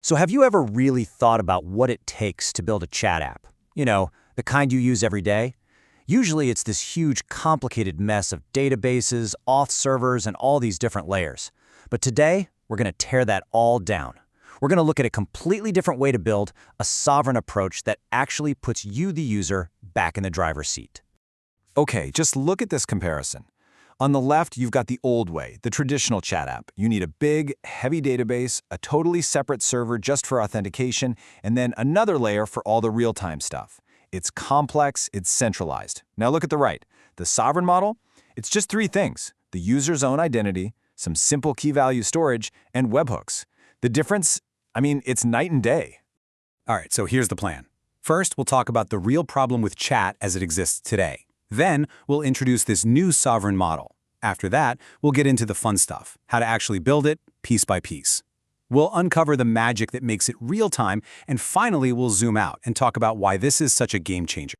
So have you ever really thought about what it takes to build a chat app? You know, the kind you use every day? Usually it's this huge, complicated mess of databases, auth servers, and all these different layers. But today, we're going to tear that all down. We're going to look at a completely different way to build a sovereign approach that actually puts you, the user, back in the driver's seat. Okay, just look at this comparison. On the left, you've got the old way, the traditional chat app. You need a big, heavy database, a totally separate server just for authentication, and then another layer for all the real-time stuff. It's complex, it's centralized. Now look at the right. The sovereign model, it's just three things: the user's own identity, some simple key-value storage, and webhooks. The difference, it's night and day. All right, so here's the plan. First, we'll talk about the real problem with chat as it exists today. Then, we'll introduce this new sovereign model. After that, we'll get into the fun stuff, how to actually build it piece by piece. We'll uncover the magic that makes it real-time, and finally, we'll zoom out and talk about why this is such a game changer.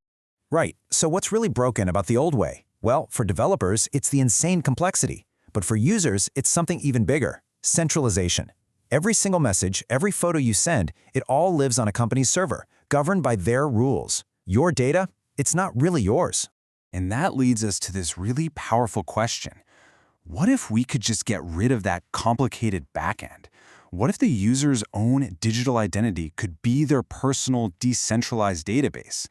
Right, so what's really broken about the old way? Well, for developers, it's the insane complexity. But for users, it's something even bigger: centralization. Every single message, every photo you send, it all lives on a company's server, governed by their rules. Your data, it's not really yours. And that leads us to this really powerful question. What if we could just get rid of that complicated backend? What if the user's own digital identity could be their personal decentralized database?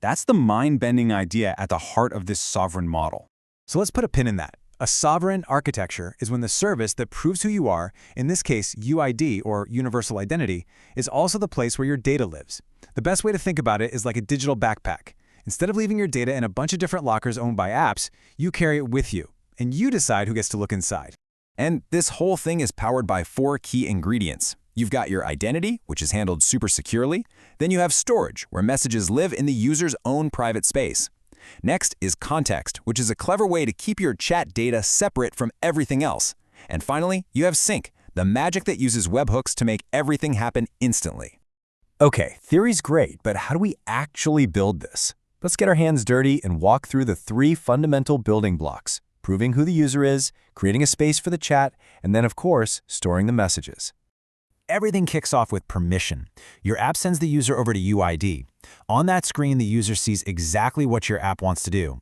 That's the mind-bending idea at the heart of this sovereign model. So let's put a pin in that. A sovereign architecture is when the service that proves who you are, in this case UID or Universal Identity, is also the place where your data lives. The best way to think about it is like a digital backpack. Instead of leaving your data in a bunch of different lockers owned by apps, you carry it with you, and you decide who gets to look inside. And this whole thing is powered by four key ingredients. You've got your identity, which is handled super securely. Then you have storage, where messages live in the user's own private space. Next is context, which is a clever way to keep your chat data separate from everything else. And finally, you have sync, the magic that uses webhooks to make everything happen instantly. Okay, theory's great, but how do we actually build this? Let's get our hands dirty and walk through the three fundamental building blocks: proving who the user is, creating a space for the chat, and then, of course, storing the messages. Everything kicks off with permission. Your app sends the user over to UID. On that screen, the user sees exactly what your app wants to do.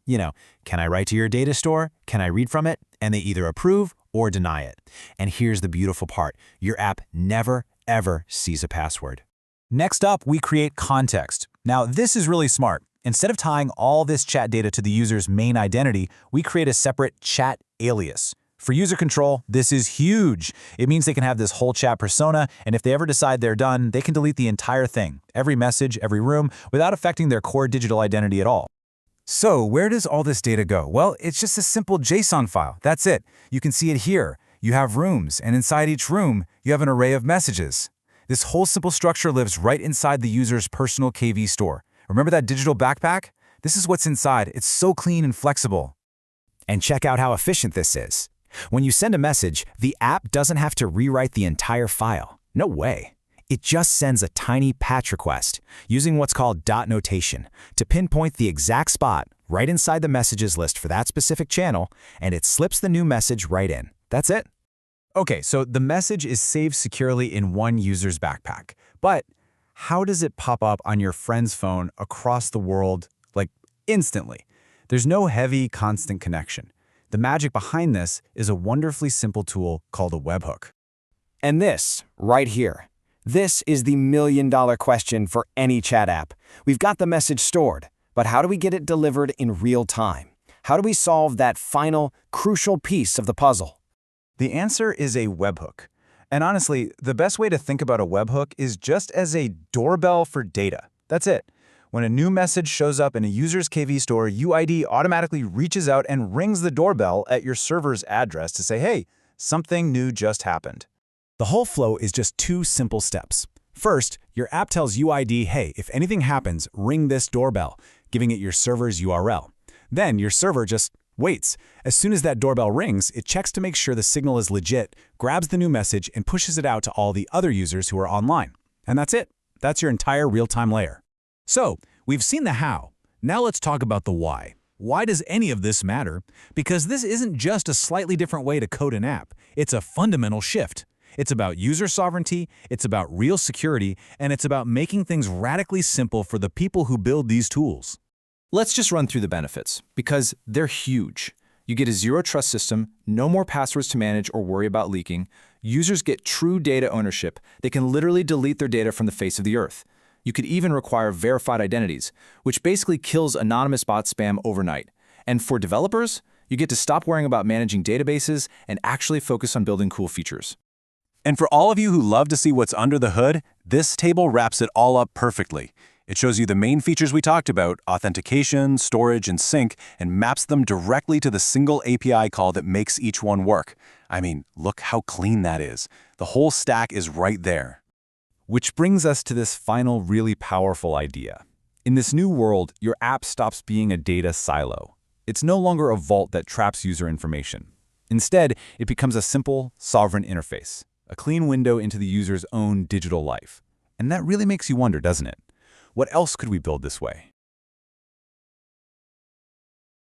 Can I write to your data store? Can I read from it? And they either approve or deny it. And here's the beautiful part: your app never, ever sees a password. Next up, we create context. Now, this is really smart. Instead of tying all this chat data to the user's main identity, we create a separate chat alias. For user control, this is huge. It means they can have this whole chat persona, and if they ever decide they're done, they can delete the entire thing, every message, every room, without affecting their core digital identity at all. So where does all this data go? Well, it's just a simple JSON file. That's it. You can see it here. You have rooms, and inside each room, you have an array of messages. This whole simple structure lives right inside the user's personal KV store. Remember that digital backpack? This is what's inside. It's so clean and flexible. And check out how efficient this is. When you send a message, the app doesn't have to rewrite the entire file. No way. It just sends a tiny patch request using what's called dot notation to pinpoint the exact spot right inside the messages list for that specific channel, and it slips the new message right in. That's it. Okay, so the message is saved securely in one user's backpack. But how does it pop up on your friend's phone across the world, instantly? There's no heavy, constant connection. The magic behind this is a wonderfully simple tool called a webhook. And this, right here, this is the million-dollar question for any chat app. We've got the message stored, but how do we get it delivered in real time? How do we solve that final, crucial piece of the puzzle? The answer is a webhook. And honestly, the best way to think about a webhook is just as a doorbell for data. That's it. When a new message shows up in a user's KV store, UID automatically reaches out and rings the doorbell at your server's address to say, hey, something new just happened. The whole flow is just two simple steps. First, your app tells UID, hey, if anything happens, ring this doorbell, giving it your server's URL. Then your server just waits. As soon as that doorbell rings, it checks to make sure the signal is legit, grabs the new message, and pushes it out to all the other users who are online. And that's it. That's your entire real-time layer. So, we've seen the how. Now let's talk about the why. Why does any of this matter? Because this isn't just a slightly different way to code an app. It's a fundamental shift. It's about user sovereignty, it's about real security, and it's about making things radically simple for the people who build these tools. Let's just run through the benefits, because they're huge. You get a zero-trust system, no more passwords to manage or worry about leaking. Users get true data ownership. They can literally delete their data from the face of the earth. You could even require verified identities, which basically kills anonymous bot spam overnight. And for developers, you get to stop worrying about managing databases and actually focus on building cool features. And for all of you who love to see what's under the hood, this table wraps it all up perfectly. It shows you the main features we talked about, authentication, storage, and sync, and maps them directly to the single API call that makes each one work. I mean, look how clean that is. The whole stack is right there. Which brings us to this final really powerful idea. In this new world, your app stops being a data silo. It's no longer a vault that traps user information. Instead, it becomes a simple, sovereign interface, a clean window into the user's own digital life. And that really makes you wonder, doesn't it? What else could we build this way?